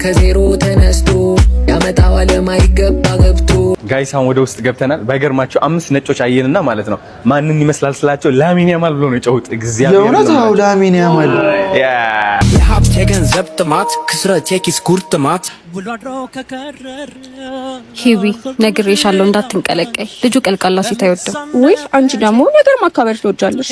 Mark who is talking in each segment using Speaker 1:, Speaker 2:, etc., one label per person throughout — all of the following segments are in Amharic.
Speaker 1: ከዜሮ ተነስቶ ያመጣዋል ማይገባ ገብቶ
Speaker 2: ጋይስ አሁን ወደ ውስጥ ገብተናል። ባይገርማቸው 5 ነጮች አየንና ማለት ነው ማንን ይመስላል ስላቸው ላሚን ያማል ብሎ ነው የጨውት። እግዚአብሔር
Speaker 3: የእውነት አው ላሚን ያማል
Speaker 1: የሀብት የገንዘብ ጥማት ክስረት የኪስ ጉርጥማት
Speaker 4: ሂዊ ነግሬሻለሁ እንዳትንቀለቀይ። ልጁ ቀልቃላ ሴት አይወድም። ወይ አንቺ ደግሞ ነገር ማካበር ትወጃለሽ።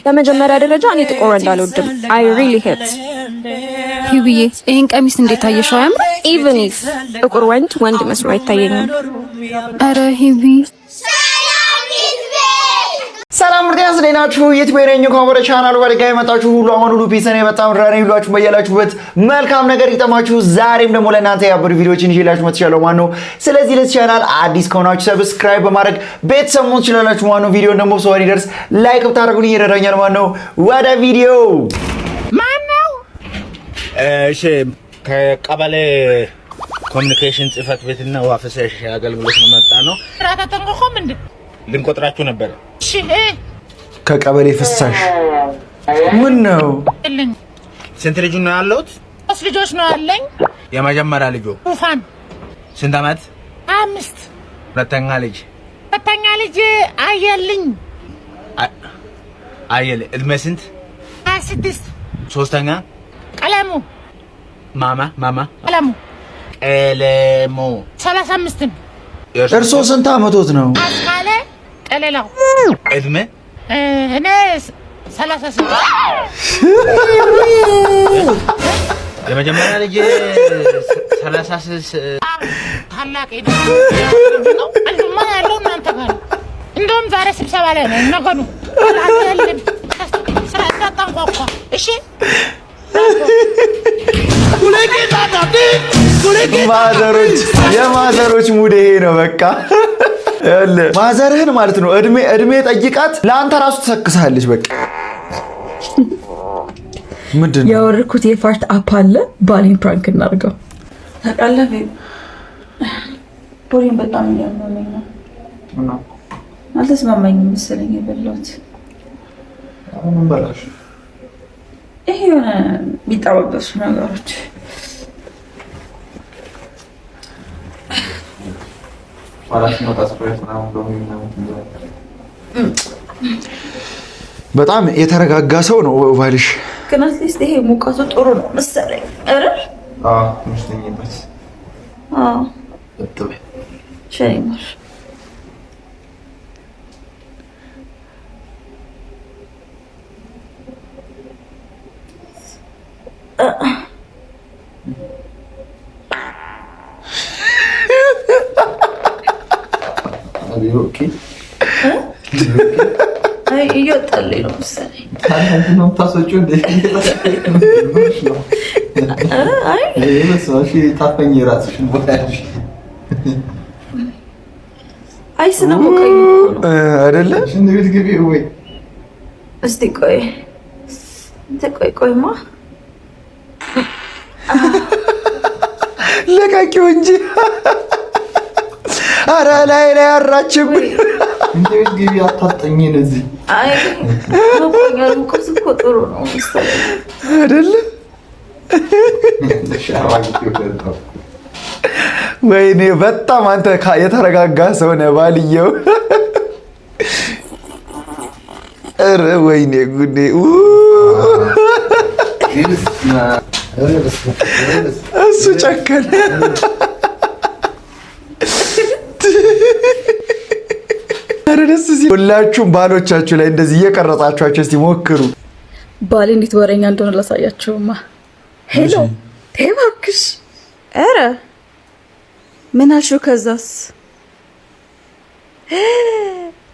Speaker 4: በመጀመሪያ ደረጃ እኔ ጥቁር ወንድ አልወድም። I really hate ሂዊዬ ይሄን ቀሚስ እንዴት አየሽው? ያምር even if ጥቁር ወንድ መስሎ አይታየኝም። አረ ሂዊ
Speaker 3: ሰላም ምርጥ ያስደናችሁ የትበረኝ ኮቨር ቻናል ወደጋይ መጣችሁ ሁሉ አሁን ሁሉ ፒስ ነው በጣም ራሪ ሁላችሁ በያላችሁበት መልካም ነገር ይጠማችሁ። ዛሬም ደግሞ ለእናንተ ያበሩ ቪዲዮዎችን ይዤላችሁ መጥቻለሁ ማለት ነው። ስለዚህ ለዚህ ቻናል አዲስ ከሆናችሁ ሰብስክራይብ በማድረግ ቤተሰብ መሆን ትችላላችሁ ማለት ነው። ቪዲዮ ደግሞ ሰው ይደርስ ላይክ ብታደርጉልኝ ይረዳኛል ማለት ነው። ወደ ቪዲዮ
Speaker 5: ማን ነው? እሺ ከቀበሌ ኮሙኒኬሽን ጽህፈት ቤትና ውሃ ፍሳሽ አገልግሎት ነው መጣ ነው። ራታ ተንቆም እንዴ ልንቆጥራችሁ ነበር። እሺ
Speaker 3: ከቀበሌ ፍሳሽ ምን ነው?
Speaker 5: ስንት ልጅ ነው ያለውት?
Speaker 6: 3 ልጆች ነው ያለኝ።
Speaker 5: የመጀመሪያ ልጅ
Speaker 6: ኡፋን
Speaker 5: ስንት አመት?
Speaker 6: 5
Speaker 5: ሁለተኛ ልጅ
Speaker 6: አየልኝ
Speaker 5: አየለ እድሜ ስንት?
Speaker 6: 26
Speaker 5: ሶስተኛ
Speaker 6: ቀለሙ
Speaker 5: ማማ
Speaker 6: ቀለሙ 35
Speaker 3: እርሶ ስንት አመቶት ነው?
Speaker 6: አስካለ ቀለላው
Speaker 5: እድሜ
Speaker 6: እኔ 36
Speaker 5: የመጀመሪያ ልጅ 36
Speaker 6: ታላቅ ነው አንዱማ ያለው እናንተ ጋር እንደውም ዛሬ ስብሰባ ላይ ነው ነገሩ አላለም ስራ ታጣንቋቋ እሺ
Speaker 3: የማዘሮች ሙድ ይሄ ነው በቃ ያለ ማዘርህን ማለት ነው እድሜ ጠይቃት ለአንተ ራሱ ተሰክሳለች በቃ ምንድነው
Speaker 7: ያወርኩት የፋርት አፕ አለ ባሊን ፕራንክ እናርገው ታቃለህ ቦሪን በጣም ያመመኝ ነው አልተስማማኝም መሰለኝ የበላሁት
Speaker 3: አሁን በላሽ
Speaker 7: ይሄ የሆነ የሚጣበሱ ነገሮች
Speaker 3: በጣም የተረጋጋ ሰው ነው ባልሽ።
Speaker 7: ግን አትሊስት ይሄ ሙቀቱ ጥሩ ነው መሰለኝ አይደል?
Speaker 3: ትንሽኝበት
Speaker 7: ሸሪማር
Speaker 3: ኦኬ
Speaker 7: አይ እየወጣልኝ ነው መሰለኝ።
Speaker 3: ነው ታሶቹ እንዴ?
Speaker 7: አይ
Speaker 3: ለምሳሌ ታፈኝ ራስሽን ቦታሽ
Speaker 7: አይ ስለሞቀኝ ነው
Speaker 3: አይደለ? እንዴ ቤት ግቢ ወይ
Speaker 7: እስቲ ቆይማ
Speaker 3: ለቃቂው እንጂ አረ ላይ አራችም እንዴ ቤት ግቢ አታጠኝን እዚህ
Speaker 7: አይ ነው እኮ ጥሩ ነው መሰለኝ
Speaker 3: አይደለ? ወይኔ በጣም አንተ የተረጋጋ ሰው ነህ ባልየው። ኧረ ወይኔ ጉዴ እሱ ጨከነ። ኧረ ደስ ሲል ሁላችሁም ባሎቻችሁ ላይ እንደዚህ እየቀረጻችኋቸው እስቲ ሞክሩ።
Speaker 7: ባሌ እንዴት ወሬኛ እንደሆነ ላሳያቸውማ። ሄሎ እባክሽ። ኧረ ምን አልሽው? ከዛስ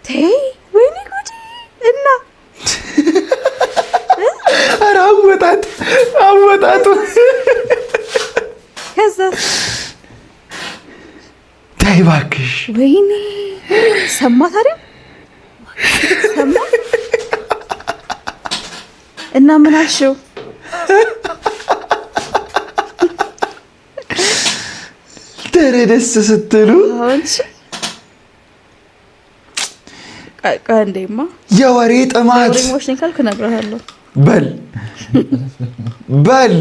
Speaker 7: ተይ ወይኔ ጉዴ እና
Speaker 3: ኧረ አወጣጡ
Speaker 7: ከዛስ
Speaker 3: ተይ እባክሽ።
Speaker 7: ወይኔ ሰማ ታዲያ ሰማ እና ምን አልሽው?
Speaker 3: ደስ ስትሉ
Speaker 7: እንዴማ
Speaker 3: የወሬ ጥማት
Speaker 7: ኢሞሽን ካልክ እነግርሃለሁ።
Speaker 3: በል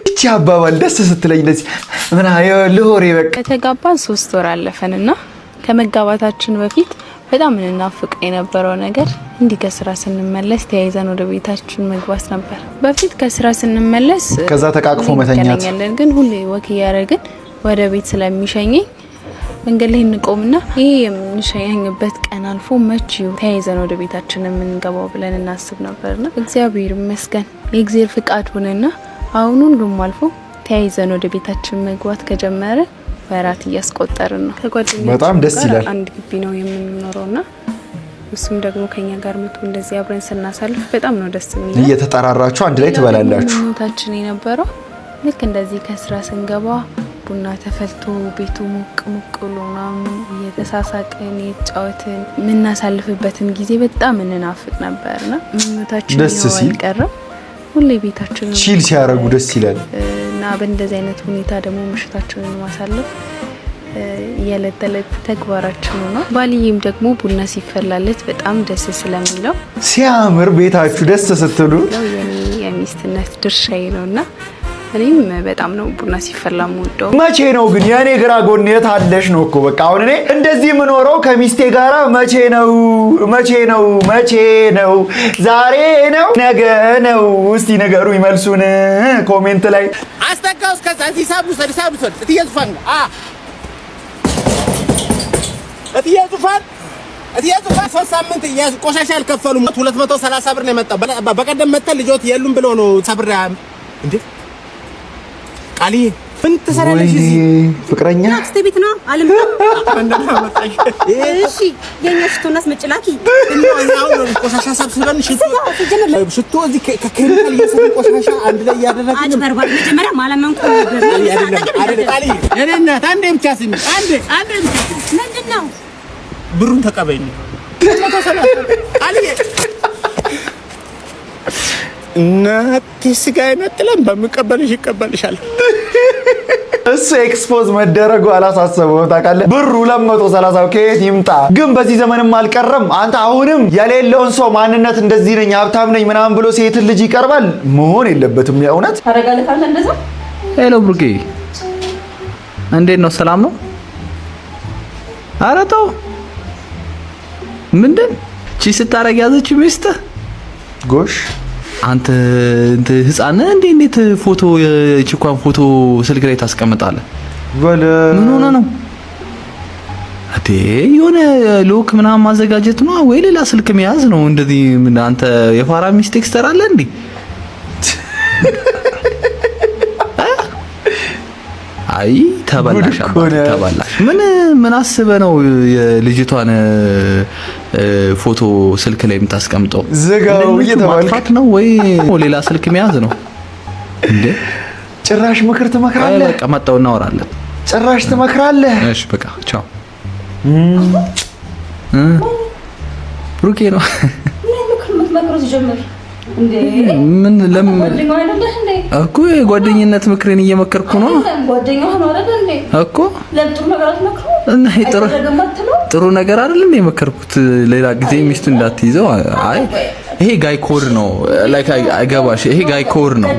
Speaker 3: እቺ አባባል ደስ ስትለኝ እንደዚህ ምን አየው ለሆሬ በቃ
Speaker 4: ከተጋባን 3 ወር አለፈንና ከመጋባታችን በፊት በጣም እንናፍቅ የነበረው ነገር እንዲህ ከስራ ስንመለስ ተያይዘን ወደ ቤታችን መግባት ነበር። በፊት ከስራ ስንመለስ
Speaker 3: ከዛ ተቃቅፎ መተኛት
Speaker 4: ግን ሁሌ ወክ ያረግን ወደ ቤት ስለሚሸኘኝ መንገድ ላይ እንቆምና ይሄ የምንሸኘኝበት ቀን አልፎ መቼው ተያይዘን ወደ ቤታችን የምንገባው ብለን እናስብ ነበርና እግዚአብሔር ይመስገን የእግዚአብሔር ፍቃድ ሆነና አሁን ሁሉም አልፎ ተያይዘን ወደ ቤታችን መግባት ከጀመረ ወራት እያስቆጠርን ነው። ከጓደኛዬ
Speaker 3: በጣም ደስ ይላል።
Speaker 4: አንድ ግቢ ነው የምንኖረውና እሱም ደግሞ ከኛ ጋር መጥቶ እንደዚህ አብረን ስናሳልፍ በጣም ነው ደስ የሚለው።
Speaker 3: እየተጠራራችሁ አንድ ላይ ትበላላችሁ።
Speaker 4: ታችን የነበረው ልክ እንደዚህ ከስራ ስንገባ ቡና ተፈልቶ ቤቱ ሞቅ ሞቅ ብሎና እየተሳሳቀን እየተጫወትን የምናሳልፍበትን ጊዜ በጣም እንናፍቅ ነበርና ምኞታችን
Speaker 3: ደስ ሲል
Speaker 4: ቀረም ሁሌ ቤታችን
Speaker 3: ቺል ሲያረጉ ደስ ይላል።
Speaker 4: እና በእንደዚህ አይነት ሁኔታ ደግሞ ምሽታችንን ማሳለፍ የዕለት ተዕለት ተግባራችን ነው። ባልዬም ደግሞ ቡና ሲፈላለት በጣም ደስ ስለሚለው
Speaker 3: ሲያምር ቤታችሁ ደስ ስትሉ
Speaker 4: የኔ የሚስትነት ድርሻዬ ነውና እኔም በጣም ነው ቡና ሲፈላ የምወደው።
Speaker 3: መቼ ነው ግን የኔ ግራ ጎን የት አለሽ ነው እኮ በቃ አሁን እኔ እንደዚህ የምኖረው ከሚስቴ ጋራ መቼ ነው ዛሬ ነው ነገ ነው? እስቲ ነገሩ ይመልሱን ኮሜንት ላይ
Speaker 5: አስተካው እስከዛ ሂሳብ ሰድ እትየዙፋን እትየዙፋን 3 ሳምንት ቆሻሻ አልከፈሉም። 230 ብር ነው የመጣው። በቀደም መጣ ልጆት የሉም ብሎ ነው ሰብራ እንዴ ቃሊ ምን ተሰራለሽ? እዚህ ፍቅረኛ
Speaker 8: አክስቴ ቤት ነው አለም እሺ የኛ ሽቶናስ መጭላኪ
Speaker 5: ነው ቆሻሻ ሰብስበን ሽቶ እዚህ ከኬሚካል እየሰሩ ቆሻሻ አንድ ላይ ያደረግን
Speaker 8: አጭበርባሪ መጀመሪያ ማለመንኩ
Speaker 5: አይደል ቃሊ እኔና አንዴ ብቻ ስሚ አንዴ
Speaker 8: ምንድነው
Speaker 5: ብሩን ተቀበይኝ ቃሊ ስጋዬ ነጥለን በመቀበልሽ ይቀበልሻል።
Speaker 3: እሱ ኤክስፖዝ መደረጉ አላሳሰበውም ታውቃለህ። ብሩ 230 ከየት ይምጣ? ግን በዚህ ዘመንም አልቀረም። አንተ አሁንም የሌለውን ሰው ማንነት እንደዚህ ነኝ ሀብታም ነኝ ምናምን ብሎ ሴት ልጅ ይቀርባል። መሆን የለበትም። የእውነት
Speaker 8: ታረጋለህ ካለ እንደዛ።
Speaker 9: ሄሎ ብሩኬ እንዴት ነው? ሰላም ነው? ኧረ ተው ምንድን ቺ ስታረግ ያዘችው ሚስትህ
Speaker 3: ጎሽ
Speaker 9: አንተ ህፃን እንዴት ፎቶ የቺኳን ፎቶ ስልክ ላይ ታስቀምጣለህ? ምን ሆነ ነው አቴ የሆነ ሎክ ምናምን ማዘጋጀት ነው ወይ ሌላ ስልክ መያዝ ነው? እንደዚህ ምን አንተ የፋራ ሚስቴክ ትሰራለህ እንዴ? አይ ተበላሽ ተበላሽ። ምን አስበህ ነው የልጅቷን ፎቶ ስልክ ላይ የምታስቀምጠው?
Speaker 3: ዝጋው
Speaker 9: እየተባልክ ነው ወይ ሌላ ስልክ መያዝ ነው እንዴ?
Speaker 3: ጭራሽ ምክር ትመክራለህ?
Speaker 9: በቃ መጣው እናወራለን።
Speaker 3: ጭራሽ ትመክራለህ?
Speaker 9: እሺ በቃ ቻው። ብሩኬ ነው ምን ለምን እኮ የጓደኝነት ምክርን እየመከርኩ ነው እኮ ጥሩ ነገር አይደል እንደ የመከርኩት ሌላ ጊዜ ሚስቱ እንዳትይዘው። አይ ይሄ ጋይ ኮድ ነው ላይክ አይገባሽ። ይሄ ጋይ ኮድ ነው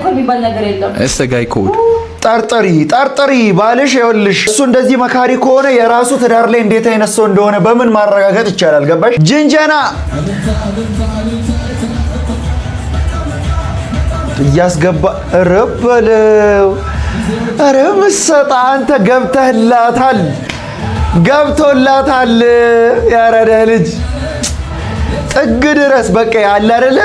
Speaker 9: እሱ ጋይ ኮድ። ጠርጥሪ ባልሽ ይኸውልሽ እሱ እንደዚህ መካሪ ከሆነ የራሱ ትዳር ላይ እንዴት አይነት ሰው እንደሆነ በምን ማረጋገጥ ይቻላል? ገባሽ? ጅንጀና እያስገባ ረበለው አረ መሰጣ አንተ ገብቶላታል ያረደ ልጅ ጥግ ድረስ በቃ ያለ አይደለ።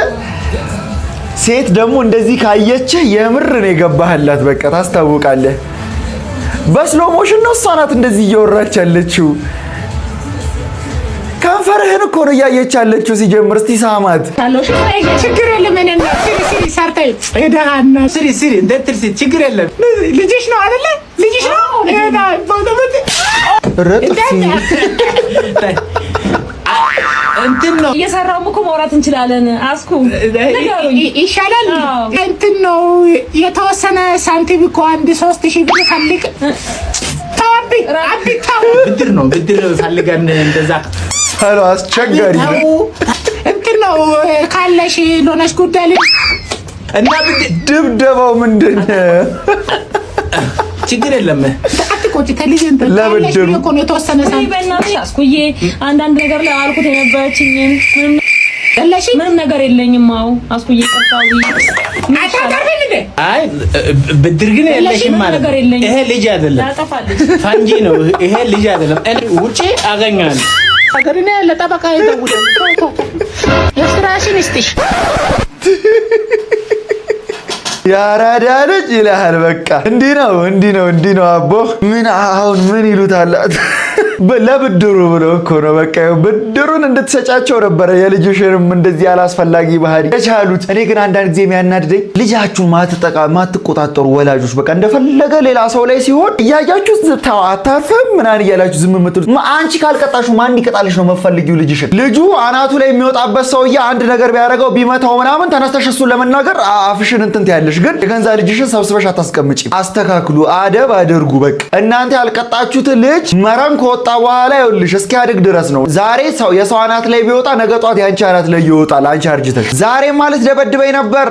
Speaker 9: ሴት ደግሞ እንደዚህ ካየች የምር ነው የገባህላት። በቃ ታስታውቃለህ። በስሎ ሞሽን ነው እሷ ናት እንደዚህ እየወራች ያለችው። ከንፈርህን እኮ ነው እያየች ያለችው ሲጀምር። እስቲ ሳማት።
Speaker 6: ችግር የለም እኔና ሲሪ ሰርተይ እዳና ሲሪ እንደትርሲ ችግር የለም። ልጅሽ ነው አይደለ? ልጅሽ ነው እዳ ባውደበት
Speaker 3: ረጥፊ
Speaker 6: እንትን ነው
Speaker 7: እየሰራው እኮ ማውራት እንችላለን። አስኩ
Speaker 6: ይሻላል። እንትን ነው የተወሰነ ሳንቲም እኮ 3000 ብር ፈልግ
Speaker 5: ብድር ነው ብድር ፈልገን እንደዛ
Speaker 3: ሳሎ አስቸጋሪ
Speaker 6: እንትን ነው ካለሽ ሎነሽ ጉዳይ
Speaker 5: እና
Speaker 3: ድብደባው ምንድን
Speaker 2: ችግር የለም
Speaker 6: አትቆጪ ከልጅ እንትን
Speaker 3: ለብድሩ
Speaker 6: እኮ ነው የተወሰነ ሳይ
Speaker 7: በእናትሽ አስኩዬ አንዳንድ ነገር ላይ አልኩት የነበረችኝ ምንም ነገር የለኝም። አዎ አስኩዬ ቀጣዊ
Speaker 5: አይ ብድር ግን የለሽም ማለት ይሄ ልጅ አይደለም ፈንጂ ነው ይሄ ልጅ አይደለም እኔ ውጪ አገኛለሁ
Speaker 6: ሀገርና ያለ ጠበቃ ይደውል የስራሽን እስቲሽ
Speaker 3: ያራዳ ልጅ ይላል በቃ እንዲህ ነው አቦ ምን አሁን ምን ይሉታል ለብድሩ ብሎ እኮ ነው በቃ ብድሩን እንድትሰጫቸው ነበር የልጅሽንም እንደዚህ አላስፈላጊ ባህሪ የቻሉት። እኔ ግን አንዳንድ ጊዜ የሚያናድደኝ ልጃችሁን ማትቆጣጠሩ ወላጆች በቃ እንደፈለገ ሌላ ሰው ላይ ሲሆን እያያችሁ ዝታው አታርፍም ምናን እያላችሁ ዝም የምትሉት አንቺ ካልቀጣሹ ማን ይቀጣልሽ ነው መፈልጊው ልጅሽን። ልጁ አናቱ ላይ የሚወጣበት ሰውዬ አንድ ነገር ቢያደርገው ቢመታው ምናምን ተነስተሽ እሱን ለመናገር አፍሽን እንትን ትያለሽ። ግን የገንዛ ልጅሽን ሰብስበሽ አታስቀምጪ። አስተካክሉ፣ አደብ አድርጉ። በቃ እናንተ ያልቀጣችሁት ልጅ መረን ከወጣ በኋላ ይኸውልሽ እስኪያድግ ድረስ ነው። ዛሬ ሰው የሰው አናት ላይ ቢወጣ ነገ ጧት ያንቺ አናት ላይ ይወጣል። አንቺ አርጅተሽ ዛሬ ማለት ደበድበኝ ነበር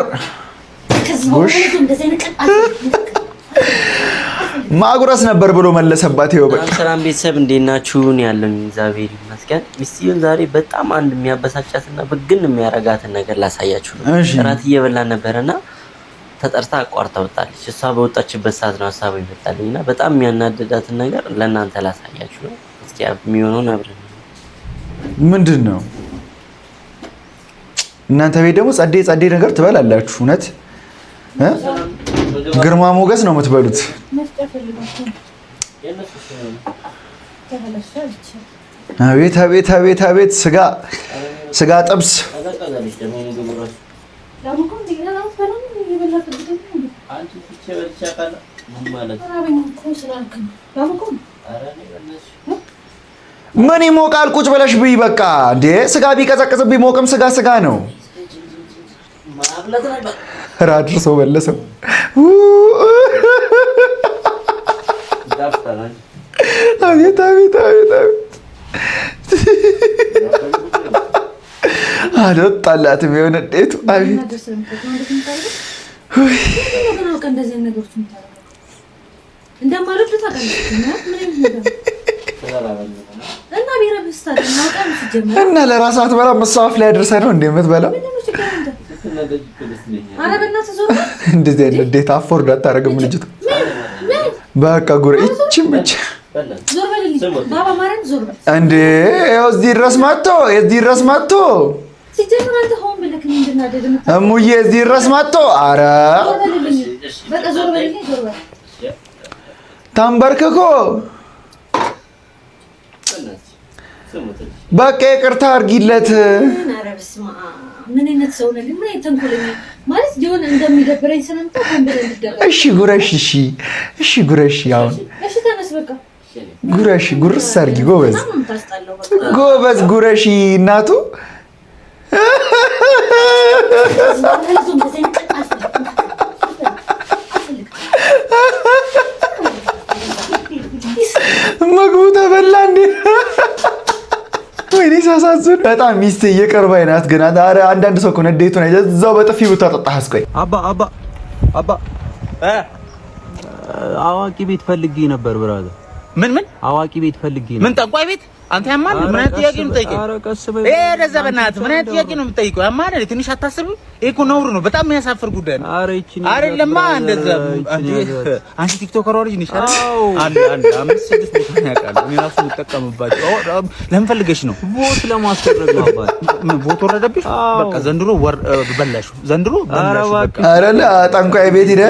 Speaker 3: ማጉረስ ነበር ብሎ መለሰባት። ይኸው በቃ
Speaker 10: ሰላም ቤተሰብ እንዴት ናችሁ? እኔ ያለኝ እግዚአብሔር ይመስገን። ሚስቲውን ዛሬ በጣም አንድ የሚያበሳጫትና ብግን የሚያረጋትን ነገር ላሳያችሁ ነው። እራት እየበላን ነበርና ተጠርታ አቋርጣ ወጣለች። እሷ በወጣችበት ሰዓት ነው ሐሳቡ ይመጣልኝና በጣም የሚያናደዳትን ነገር ለእናንተ ላሳያችሁ ነው። እስኪ የሚሆነውን አብረን
Speaker 3: ምንድን ነው እናንተ ቤት ደግሞ ጸዴ ነገር ትበላላችሁ። እውነት ግርማ ሞገስ ነው የምትበሉት። አቤት ስጋ ጥብስ ምን ይሞቃል? ቁጭ ብለሽ ብይ በቃ እንዴ። ስጋ ቢቀዘቅዝ ቢሞቅም ስጋ ነው። ራድር ሰው መለሰው። አቤት አልወጣላትም የሆነ እንዴት አቤት እና ለራስ አትበላም። መሳፍ ላይ አድርሰህ ነው እንዴ የምትበላው? እንደዚህ አይነት እንዴት አፎርድ አታደርግም ልጅቷ? በቃ ጉረ እቺም ብቻ እንዴ እዚህ ድረስ መጥቶ እሙዬ እዚህ ድረስ መጥቶ ኧረ ተንበርክኮ በቃ ይቅርታ አድርጊለት። እሺ ጉረሽ አሁን ጉርስ አድርጊ። ጎበዝ ጉረሺ እናቱ። ምግቡ ተበላ እንዴ? ወይኔ ሳሳዝን በጣም ሚስቴ እየቀርባይ ናት። ግን አንዳንድ ሰው እኮ ንዴቱን እዛው በጥፊ ብታጠጣህ። ቆይ
Speaker 5: አባ
Speaker 10: አዋቂ ቤት ፈልጌ ነበር ብራዘር።
Speaker 5: ምን
Speaker 10: አዋቂ ቤት ፈልጌ ነበር።
Speaker 5: ምን ጠንቋይ ቤት? አንተ ያማል። ምን አይነት ጥያቄ ነው የምትጠይቀው? ለዛ በእናትህ ምን አይነት ጥያቄ ነው የምትጠይቀው? ያማል። ትንሽ አታስብም? ይሄ እኮ ነውር ነው። በጣም የሚያሳፍር ጉዳይ ነው። አይደለማ እንደዛ። አንቺ ቲክቶከር ልጅ ነሽ አይደል? 5-6 ቦታ ነው ያውቃል። እኔ ራሱ የምጠቀምባቸው ለምን ፈልገሽ ነው?
Speaker 10: ቦት ለማስደረግ ነው አባት።
Speaker 5: ቦት ወረደብሽ? በቃ ዘንድሮ በላሽ። በቃ
Speaker 3: አረለ ጠንቋይ ቤት ሄደ።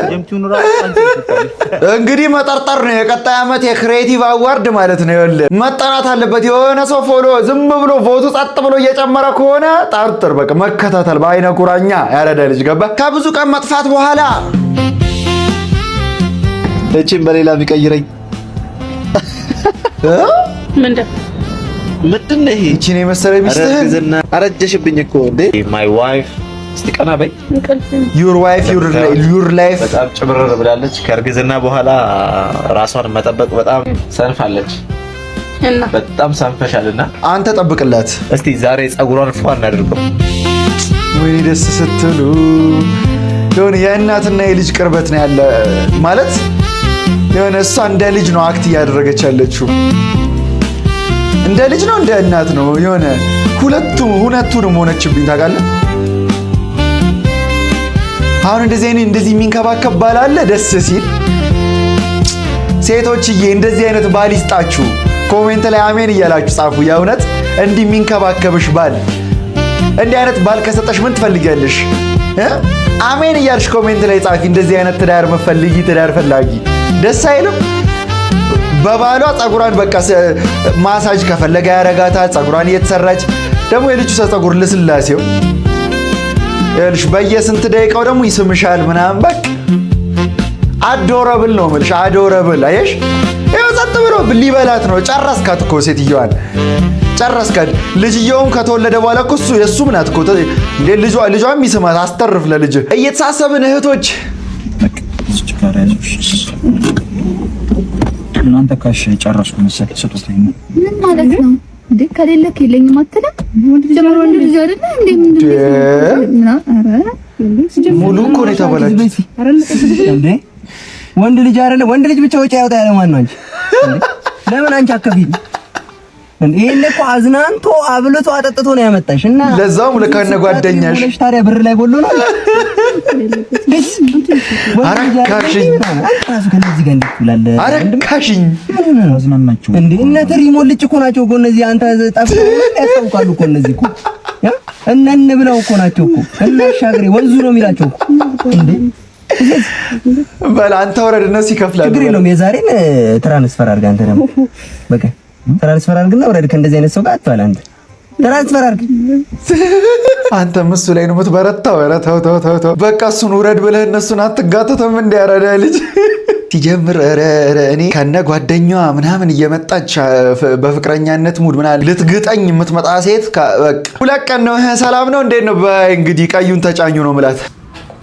Speaker 3: እንግዲህ መጠርጠር ነው የቀጣይ ዓመት የክሬቲቭ አዋርድ ማለት ነው። ይኸውልህ መጠናት አለበት። የሆነ ሰው ፎሎ ዝም ብሎ ቮቱ ጸጥ ብሎ እየጨመረ ከሆነ ጠርጥር። በቃ መከታተል በአይነ ቁራኛ ያረዳ ልጅ ገባ። ከብዙ ቀን መጥፋት በኋላ እቺን በሌላ ቢቀይረኝ ምንድን ነው ይሄ? እቺን የመሰለ ሚስትህን አረጀሽብኝ እኮ እንዴ።
Speaker 5: My wife
Speaker 2: እስቲ ቀና በይ።
Speaker 3: your wife your life
Speaker 5: በጣም ጭብርር ብላለች። ከእርግዝና በኋላ ራሷን መጠበቅ በጣም ሰንፋለች እና በጣም ሰንፈሻልና አንተ ጠብቅላት እስቲ። ዛሬ ጸጉሯን ፏ እናድርገው።
Speaker 3: ወይኔ ደስ ስትሉ የሆነ የእናትና የልጅ ቅርበት ነው ያለ ማለት የሆነ እሷ እንደ ልጅ ነው አክት እያደረገች ያለችው። እንደ ልጅ ነው እንደ እናት ነው የሆነ ሁለቱንም ሆነችብኝ ታውቃለህ። አሁን እንደዚህ የሚንከባከብ ባል አለ ደስ ሲል። ሴቶችዬ እንደዚህ አይነት ባል ይስጣችሁ። ኮሜንት ላይ አሜን እያላችሁ ጻፉ። የእውነት እንዲህ የሚንከባከብሽ ባል እንዲህ አይነት ባል ከሰጠሽ ምን ትፈልጊያለሽ? አሜን እያልሽ ኮሜንት ላይ ጻፊ። እንደዚህ አይነት ትዳር መፈልጊ ትዳር ፈላጊ ደስ አይልም? በባሏ ጸጉሯን በቃ ማሳጅ ከፈለገ ያረጋታል። ጸጉሯን እየተሰራች ደግሞ የልጁ ጸጉር ልስላሴው ይልሽ በየስንት ደቂቃው ደግሞ ይስምሻል ምናምን በቃ አዶረብል ነው የምልሽ። አዶረብል አየሽ? ይኸው ጸጥ ብሎ ሊበላት ነው። ጨረስካት እኮ ሴትዮዋን ጨረስካት። ልጅየውም ከተወለደ በኋላ እኮ እሱ የእሱም ናት እኮ እንዴ ልጇም ይስማት። አስተርፍ ለልጅ እየተሳሰብን እህቶች
Speaker 11: እናንተ ካሽ ጨረስኩ መሰለኝ። ስጡት።
Speaker 4: ምን ማለት ነው እንዴ? ከሌለክ የለኝም አትልም? ጀመር ወንድ ልጅ አይደለ እንዴ?
Speaker 3: ሙሉ እኮ ነው የተባላችሁት
Speaker 11: እንዴ? ወንድ ልጅ አይደለ? ወንድ ልጅ ብቻ ወጪ ያወጣ ያለ ማን ነው አንቺ? ለምን አንቺ አከፊል እንዴ? ይሄን እኮ አዝናንቶ አብልቶ አጠጥቶ ነው ያመጣሽ እና
Speaker 3: ለዛውም ለካነ ጓደኛሽ
Speaker 11: ታዲያ ብር ላይ ጎሎ ነው።
Speaker 3: አረካሽኝ አረካሽኝ
Speaker 11: አዝናናችሁ
Speaker 3: እንዴ?
Speaker 11: እነ ትሪሞን ልጅ እኮ ናቸው እኮ እነዚህ። አንተ ጠፍተው ያስታውቃሉ እኮ እነዚህ እኮ እነን ብለው እኮ ናቸው እኮ እና ሻግሬ ወንዙ ነው የሚላቸው እንዴ?
Speaker 3: በል አንተ ወረድ እነሱ ይከፍላሉ።
Speaker 11: ችግር የለውም። የዛሬን ትራንስፈር አድርግ አንተ ደግሞ በቃ ትራንስፈር አድርግና ወረድ። ከእንደዚህ አይነት ሰው ጋር አትዋል አንተ። ትራንስፈር አድርግ
Speaker 3: አንተ እሱ ላይ ነው የምትበረታው። ኧረ ተው በቃ እሱን ውረድ ብለህ እነሱን አትጋተተም እንዲያረዳ ልጅ ሲጀምር እኔ ከነ ጓደኛዋ ምናምን እየመጣች በፍቅረኛነት ሙድ ምናምን ልትግጠኝ የምትመጣ ሴት በቃ ሁለት ቀን ነው ሰላም ነው እንዴት ነው እንግዲህ ቀዩን ተጫኙ ነው ምላት።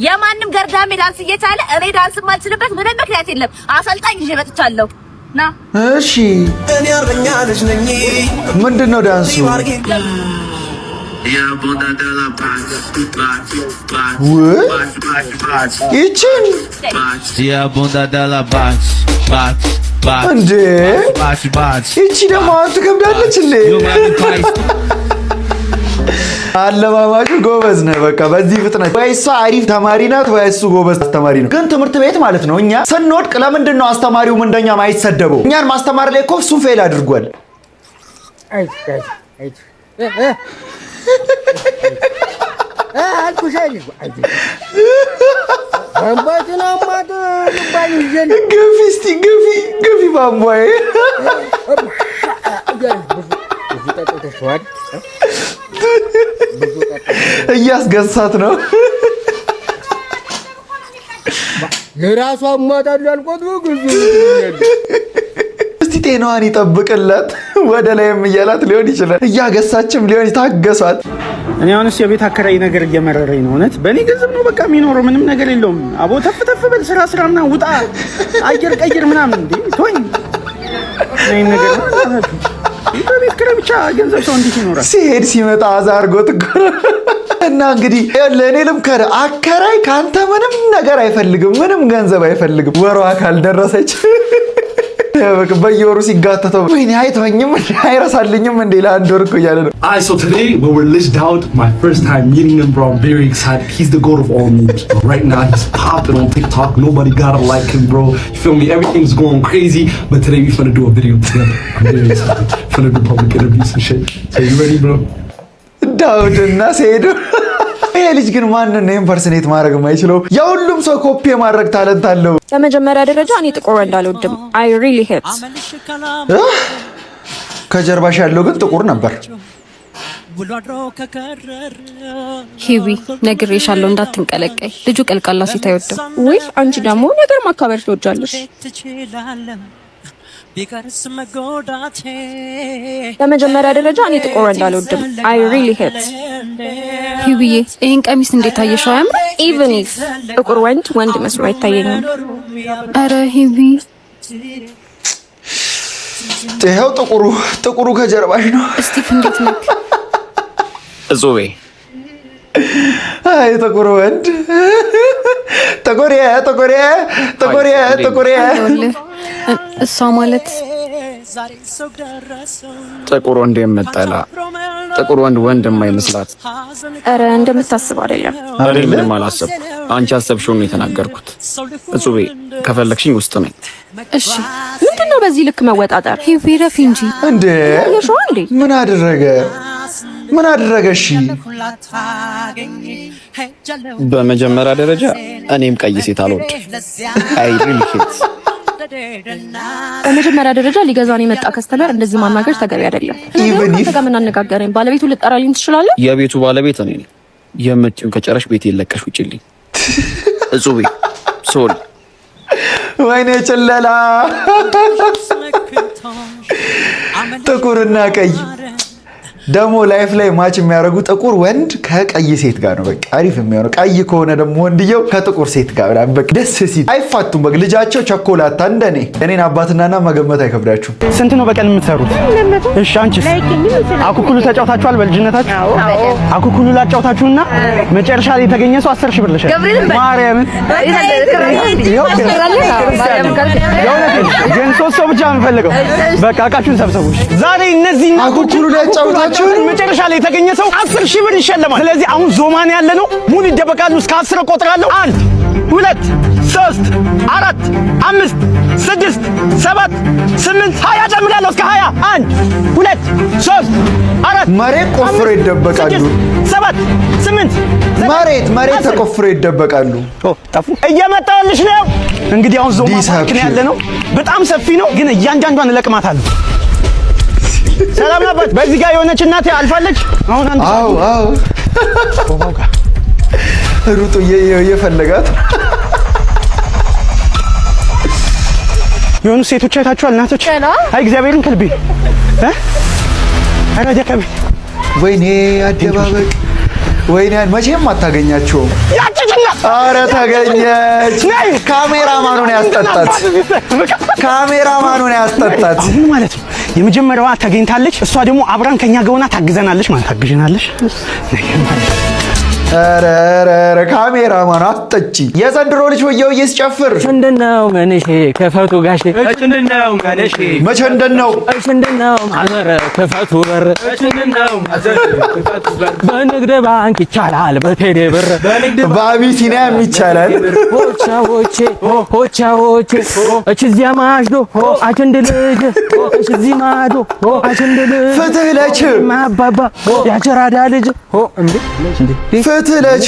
Speaker 8: የማንም ገርዳሜ ዳንስ እየቻለ እኔ ዳንስ የማልችልበት ምንም ምክንያት የለም። አሰልጣኝ ይዤ መጥቻለሁ። ና
Speaker 3: እሺ እኔ አርበኛ ልጅ ነኝ። ምንድነው ዳንሱ? ይችን እንዴ ይቺ ደግሞ ትከብዳለች እንዴ? አለማማጁ ጎበዝ ነህ። በቃ በዚህ ፍጥነት ወይ እሷ አሪፍ ተማሪ ናት ወይ እሱ ጎበዝ አስተማሪ ነው። ግን ትምህርት ቤት ማለት ነው እኛ ስንወድቅ ለምንድን ነው አስተማሪው እንደኛ ማይሰደበው? እኛን ማስተማር ላይ እኮ እሱ ፌል አድርጓል። ገፊ እስቲ ገፊ ባምባዬ እያስገሳት ነው።
Speaker 12: ለራሷ ማታል ያልቆት ወግዙ
Speaker 3: እስቲ ጤናዋን ይጠብቅላት። ወደ ላይም እያላት ሊሆን ይችላል፣ እያገሳችም ሊሆን ታገሷት።
Speaker 13: እኔ አሁንስ የቤት አከራይ ነገር እየመረረኝ ነው። እውነት በእኔ ገንዘብ ነው በቃ የሚኖረው፣ ምንም ነገር የለውም። አቦ ተፍ በል ስራ ምናምን ውጣ፣ አየር ቀይር ምናምን እንዴ ቶኝ ነኝ ነገር በቤት ኪራይ ብቻ ገንዘብ ሰው እንዴት ይኖራል?
Speaker 3: ሲሄድ ሲመጣ አዛርጎት እና እንግዲህ ለእኔ ልምከር፣ አከራይ ካንተ ምንም ነገር አይፈልግም፣ ምንም ገንዘብ አይፈልግም። ወሯ ካልደረሰች በየወሩ ሲጋተተው ወይኔ አይተወኝም አይረሳልኝም እንዴ ለአንድ ወር እኮ እያለ ነው።
Speaker 14: So today when we're listed out, my first time meeting him, bro, I'm very excited. He's the goat of all memes, bro. Right now he's popping on TikTok. Nobody gotta like him, bro. You feel me? Everything's going crazy. But today we finna do a video together. I'm very excited. Finna do public interviews and shit. So you ready, bro?
Speaker 3: ዳውድና ሴዱ ይሄ ልጅ ግን ማንን ነው ኢምፐርሰኔት ማድረግ የማይችለው? የሁሉም ሰው ኮፒ ማድረግ ታለንት አለው።
Speaker 4: በመጀመሪያ ደረጃ እኔ ጥቁር ወንድ አልወድም። I really hate
Speaker 3: ከጀርባሽ ያለው ግን ጥቁር ነበር።
Speaker 4: ሂዊ ነግሬሻለሁ እንዳትንቀለቀይ። ልጁ ቀልቃላ ሴት አይወድም። ወይ አንቺ ደግሞ ነገር ማካበር ትወጃለሽ። በመጀመሪያ ደረጃ እኔ ጥቁር ወንድ አልወድም። I really hate ሂዊዬ ይሄን ቀሚስ እንዴት አየሽው? አያምር? ኢቭን ኢፍ ጥቁር ወንድ መስሎ አይታየኝም። አረ ሂዊ
Speaker 3: ይኸው ጥቁሩ ከጀርባሽ ነው።
Speaker 4: እስቲፍ እንዴት ነክ?
Speaker 2: እጹቤ
Speaker 3: አይ ጥቁር ወንድ ጥቁር
Speaker 4: እሷ ማለት
Speaker 15: ጥቁር ወንድ የምጠላ ጥቁር ወንድ የማይመስላት።
Speaker 4: አረ እንደምታስብ አይደለም።
Speaker 15: እኔ ምንም አላሰብኩም። አንቺ አሰብሽውን ነው የተናገርኩት። እጹቤ ከፈለግሽኝ ውስጥ ነኝ።
Speaker 4: እሺ ምንድነው በዚህ ልክ መወጣጣር? ሂዊ ረፊ እንጂ
Speaker 3: እንዴ ምን አደረገ? እሺ
Speaker 15: በመጀመሪያ ደረጃ እኔም ቀይ ሴት አልወድ። አይ ሪሊ ሄት።
Speaker 4: በመጀመሪያ ደረጃ ሊገዛን የመጣ ከስተመር እንደዚህ ማናገር ተገቢ አይደለም።
Speaker 3: ኢቭን ኢፍ
Speaker 4: ከምን አነጋገረኝ? ባለቤቱ ልጠራልኝ ትችላለህ?
Speaker 15: የቤቱ ባለቤት እኔ ነኝ። የምትጪው ከጨረሽ ቤት ይለቀሽ ውጪልኝ። እጹቤ ሶል
Speaker 3: ወይኔ ጨለላ ጥቁርና ቀይ ደግሞ ላይፍ ላይ ማች የሚያደርጉ ጥቁር ወንድ ከቀይ ሴት ጋር ነው በቃ አሪፍ የሚሆነው። ቀይ ከሆነ ደግሞ ወንድየው ከጥቁር ሴት ጋር በቃ ደስ ሲል አይፋቱም። በቃ ልጃቸው ቸኮላታ እንደኔ እኔን አባትና መገመት አይከብዳችሁም።
Speaker 13: ስንት ነው በቀን የምትሰሩት? እሺ አንቺስ? አኩኩሉ ተጫውታችኋል በልጅነታችሁ? አኩኩሉ ላጫውታችሁና መጨረሻ ላይ የተገኘ ሰው 10,000 ብር ልሻል። ማርያምን ግን 3 ሰው ብቻ ነው የምፈልገው። በቃ እቃችሁን ሰብስቡ። ዛሬ እነዚህ
Speaker 3: አኩኩሉ ላጫውታችሁ
Speaker 13: መጨረሻ ላይ የተገኘ ሰው 10,000 ብር ይሸለማል። ስለዚህ አሁን ዞማን ያለ ነው። ሙሉ ይደበቃሉ። እስከ 10 እቆጥራለሁ። 1 2 3 4 5 6 7 8 20 ጨምራለሁ እስከ 20 1 2 3 4
Speaker 3: መሬት ቆፍሮ ይደበቃሉ።
Speaker 13: 7 8
Speaker 3: መሬት ተቆፍሮ ይደበቃሉ።
Speaker 13: ጠፉ። እየመጣልሽ ነው። እንግዲህ አሁን ዞማን ያለ ነው። በጣም ሰፊ ነው፣ ግን እያንዳንዷን እለቅማታለሁ። ሰላም ነበር። በዚህ ጋር የሆነች እናቴ አልፋለች። አሁን አንተ
Speaker 3: አዎ ሩጡ እየፈለጋት
Speaker 13: የሆኑ ሴቶች አይታችኋል? እናቶች አይ እግዚአብሔርን ከልቤ አረ ደከመ።
Speaker 3: ወይኔ አደባበቅ ወይኔ መቼም አታገኛቸውም። አረ ተገኘች። ካሜራማኑን ያስጠጣት
Speaker 13: አሁን ማለት ነው። የመጀመሪያዋ ተገኝታለች። እሷ ደግሞ አብራን ከኛ ጋር ሆና ታግዘናለች ማለት ታግዘናለች።
Speaker 3: ኧረ ካሜራማን አትጠጪ። የዘንድሮ ልጅ ወየው ሲጨፍር
Speaker 11: ምንድነው መንሼ ከፈቱ ጋሼ
Speaker 2: ምንድነው መንሼ
Speaker 11: ምንድነው ማዘር ከፈቱ በር በንግድ ባንክ ይቻላል በቴሌ ብር
Speaker 3: በአቢሲኒያም ይቻላል።
Speaker 11: ሆቻዎቼ እችዚያ ማሽዶ አቸንድ ልጅ እችዚ ማዶ አቸንድ ልጅ
Speaker 3: ፍትህ ለች
Speaker 11: ማባባ ያቸራዳ ልጅ እንዴ
Speaker 3: ፍትህ ለች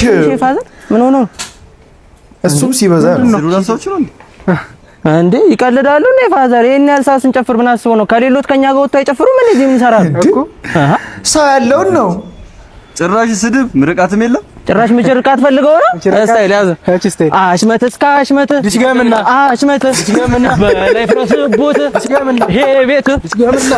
Speaker 11: ምን ሆኖ
Speaker 3: እሱም ሲበዛ ነው
Speaker 11: እንዴ ይቀልዳሉ እንዴ ፋዘር? ይሄን ያህል ሰዓት ስንጨፍር ምን አስበው ነው? ከሌሎት ከኛ ጋር ወጥቶ አይጨፍሩም? ምን እዚህ ምን ይሰራሉ እኮ?
Speaker 3: ሰው ያለውን ነው።
Speaker 9: ጭራሽ ስድብ ምርቃትም የለም።
Speaker 11: ጭራሽ ምርቃት ፈልገው ነው። ስታይል ያዘ አሽመት እስከ አሽመት
Speaker 2: ድስገምና
Speaker 11: አሽመት
Speaker 2: ድስገምና
Speaker 11: በላይ ፍረስቦት
Speaker 2: ድስገምና
Speaker 11: ይሄ ቤት
Speaker 2: ድስገምና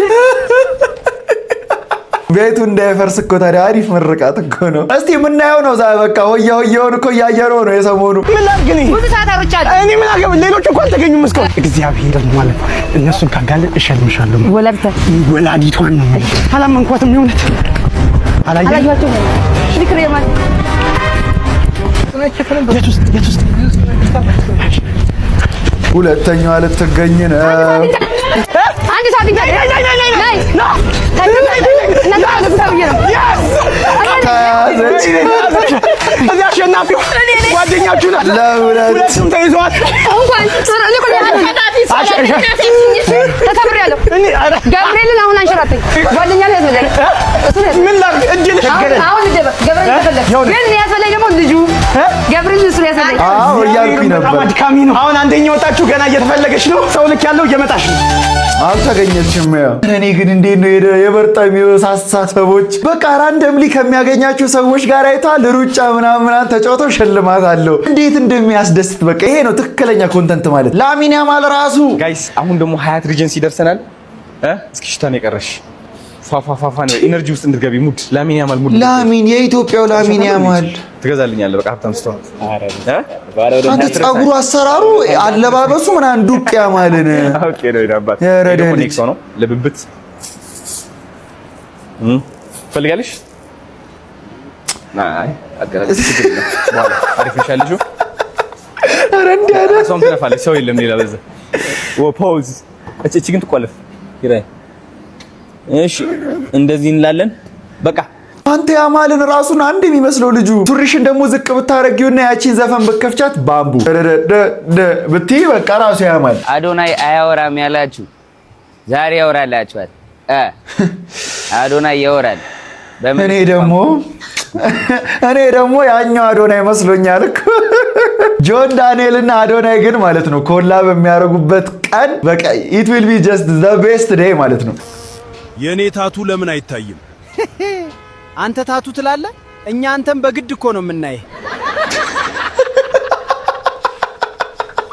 Speaker 3: ቤቱ እንዳይፈርስ እኮ ታዲያ አሪፍ ምርቃት እኮ ነው። እስቲ የምናየው ነው። በቃ ወየውን እኮ እያየነው ነው የሰሞኑ።
Speaker 13: ምን ላድርግ እኔ
Speaker 8: ብዙ ሰዓት አውርቻለሁ።
Speaker 13: እኔ ምን አገባኝ? ሌሎች እኮ አልተገኙም እስካሁን። እግዚአብሔር ማለት ነው እነሱን ካጋለጥ እሸልምሻለሁ። ወላዲቷን ነው አላመንኳትም። የእውነት አላየኋቸውም።
Speaker 8: ሊክሬማት
Speaker 13: የት ውስጥ
Speaker 3: ሁለተኛዋ ልትገኝ ነው።
Speaker 8: አንድ ሰዓት
Speaker 13: እዚህ አሸናፊው ጓደኛችሁ ናት። ሁለቱም ተይዘዋል።
Speaker 8: ተከብሬያለሁ። ገብርኤልን አሁን አንሸራተኝ ጓደኛ ላይ ያስበላኝ
Speaker 13: ምን ላድርግ? እድልሽ
Speaker 8: አሁን ገብርኤል ተፈለግ ግን ያስበላኝ ደግሞ ልጁ ገብርኤል እሱ ያስበላኝ።
Speaker 3: አዎ እያልኩኝ ነበር።
Speaker 13: አድካሚ ነው። አሁን አንደኛ ወጣችሁ ገና እየተፈለገች ነው። ሰው ልክ ያለው እየመጣሽ ነው።
Speaker 3: አልተገኘችም። ያው እኔ ግን እንዴት ነው የበርጣሚዮስ አስተሳሰቦች በቃ ራንደምሊ ከሚያገኛቸው ሰዎች ጋር አይቷል። ሩጫ ምናምን ተጫውተው ሽልማት አለው። እንዴት እንደሚያስደስት በቃ ይሄ ነው ትክክለኛ ኮንተንት ማለት። ላሚን ያማል ራሱ
Speaker 2: ጋይስ አሁን ደግሞ ሀያት ሪጀንሲ ደርሰናል። እስኪ ሽታን የቀረሽ ፋፋፋፋ ነው ኢነርጂ ውስጥ እንድትገቢ ሙድ ላሚን ያማል ሙድ
Speaker 3: ላሚን የኢትዮጵያው ላሚን ያማል
Speaker 2: ትገዛልኛለህ በቃ ሀብታም ስትሆን
Speaker 3: አንተ ፀጉሩ አሰራሩ አለባበሱ ምናምን ዱቅ ያማልን
Speaker 2: ኦኬ ነው ይዳባት ደግሞ ኔክሶ ነው ለብብት ፈልጋለሽ ናይ አገራጭ ትግል ነው ማለት አሪፍ ይሻልሽ
Speaker 3: አረ እንዴ አረ
Speaker 2: ሰው ተነፋለች ሰው የለም ሌላ በዛ ወፖዝ እቺ ግን ትቆለፍ ይራይ እሺ እንደዚህ እንላለን በቃ
Speaker 3: አንተ ያማልን ራሱን አንድ የሚመስለው ልጁ ሱሪሽን ደግሞ ዝቅ ብታረጊውና ያቺን ዘፈን በከፍቻት ባምቡ ብትይ በቃ ራሱ ያማል
Speaker 16: አዶናይ አያወራም ያላችሁ ዛሬ ያወራላችኋል አዶናይ ያወራል
Speaker 3: እኔ ደግሞ ያኛው አዶናይ መስሎኛል እኮ ጆን ዳንኤል እና አዶናይ ግን ማለት ነው ኮላብ የሚያረጉበት ቀን በቃ it will be just the best day ማለት ነው
Speaker 17: የኔ ታቱ ለምን አይታይም
Speaker 18: አንተ ታቱ ትላለህ እኛ አንተም በግድ እኮ ነው የምናይ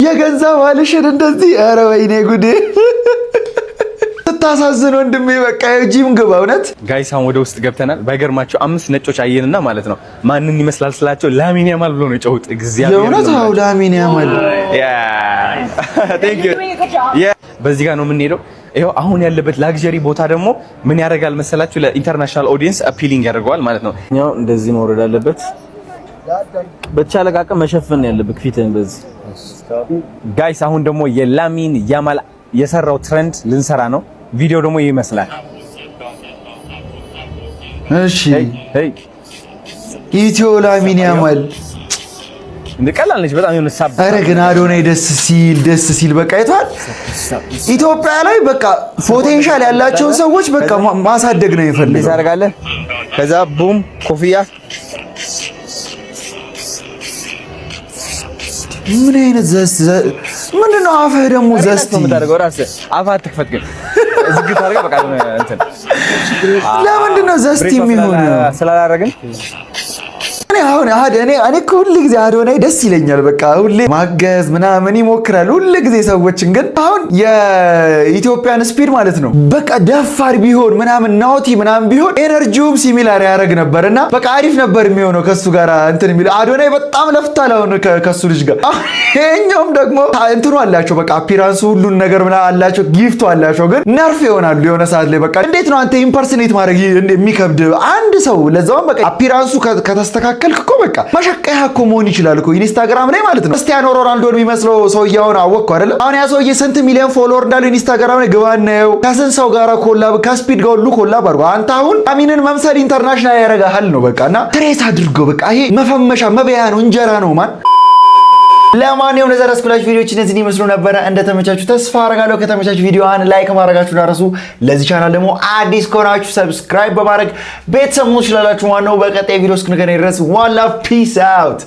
Speaker 3: የገንዘብ አልሽን እንደዚህ ኧረ ወይኔ ጉዴ ታሳዝን ወንድሜ በቃ ጂም ግባ እውነት
Speaker 2: ጋይስ አሁን ወደ ውስጥ ገብተናል ባይገርማቸው 5 ነጮች አየንና ማለት ነው ማንን ይመስላል ስላቸው ላሚን ያማል ብሎ ነው የጨውት እግዚአብሔር
Speaker 3: የእውነት አው ላሚን ያማል
Speaker 2: thank you በዚህ ጋር ነው የምንሄደው ይሄው አሁን ያለበት ላግዠሪ ቦታ ደግሞ ምን ያደርጋል መሰላችሁ ለኢንተርናሽናል ኦዲየንስ አፒሊንግ ያደርጋል ማለት ነው ያው እንደዚህ መውረድ አለበት በተቻለ አቅም መሸፈን ያለበት ፊትን በዚህ ጋይስ አሁን ደግሞ የላሚን ያማል የሰራው ትሬንድ ልንሰራ ነው ቪዲዮ ደግሞ ይመስላል
Speaker 3: እሺ ኢትዮ ላሚን ያማል
Speaker 2: እንደቀላል ነች በጣም የሆነ ሳብ
Speaker 3: አረ ግን አዶናይ ደስ ሲል በቃ ይቷል ኢትዮጵያ ላይ በቃ ፖቴንሻል ያላቸውን ሰዎች በቃ ማሳደግ ነው የሚፈልገው
Speaker 2: ይሳርጋለህ ከዛ ቡም ኮፍያ
Speaker 3: ምን አይነት ምንድነው አፈህ ደግሞ ዘስት
Speaker 2: የምታደርገው ራስህ አፋህ አትክፈት ግን ዝግት አድርገህ በቃ እንትን
Speaker 3: ለምንድነው ዘስት የሚሆነው
Speaker 2: ስላላረግን
Speaker 3: እኔ ሁሉ ጊዜ አዶናይ ደስ ይለኛል በቃ ሁሌ ማገዝ ምናምን ይሞክራል ሁሉ ጊዜ ሰዎችን ግን አሁን የኢትዮጵያን ስፒድ ማለት ነው በቃ ደፋር ቢሆን ምናምን ናውቲ ምናምን ቢሆን ኤነርጂውም ሲሚላር ያደርግ ነበርና በቃ አሪፍ ነበር የሚሆነው ከሱ ጋር እንትን የሚል አዶናይ በጣም ለፍታል አሁን ከሱ ልጅ ጋር እኛም ደግሞ እንትኑ አላቸው በቃ አፒራንሱ ሁሉን ነገር ምናምን አላቸው ጊፍቱ አላቸው ግን ነርፍ ይሆናሉ የሆነ ሰዓት ላይ በቃ እንዴት ነው አንተ ኢምፐርሰኔት ማድረግ የሚከብድ አንድ ሰው ለዛውም በቃ አፒራንሱ ከተስተካከለ እኮ በቃ መሸቀያ እኮ መሆን ይችላል እኮ ኢንስታግራም ላይ ማለት ነው ክርስቲያኖ ሮናልዶን የሚመስለው ሰውዬውን አወቅኩ አይደል አሁን ያ ሰውዬ ስንት ሚሊዮን ፎሎወር እንዳለው ኢንስታግራም ላይ ግባ ነው ከስንት ሰው ጋር ኮላብ ከስፒድ ጋር ሁሉ ኮላብ አድርጎ አንተ አሁን ላሚንን መምሰል ኢንተርናሽናል ያደርጋል ነው በቃና ትሬት አድርጎ በቃ ይሄ መፈመሻ መበያ ነው እንጀራ ነው ማን ለማንኛውም ለዛሬ ስኩላች ቪዲዮዎች እነዚህን ይመስሉ ነበር እንደተመቻችሁ ተስፋ አደርጋለሁ ከተመቻችሁ ቪዲዮውን ላይክ ማድረጋችሁ እንዳትረሱ ለዚህ ቻናል ደግሞ አዲስ ከሆናችሁ ሰብስክራይብ በማድረግ ቤተሰብ መሆን ትችላላችሁ ዋናው በቀጣይ ቪዲዮ እስክንገናኝ ድረስ ዋን ላቭ ፒስ አውት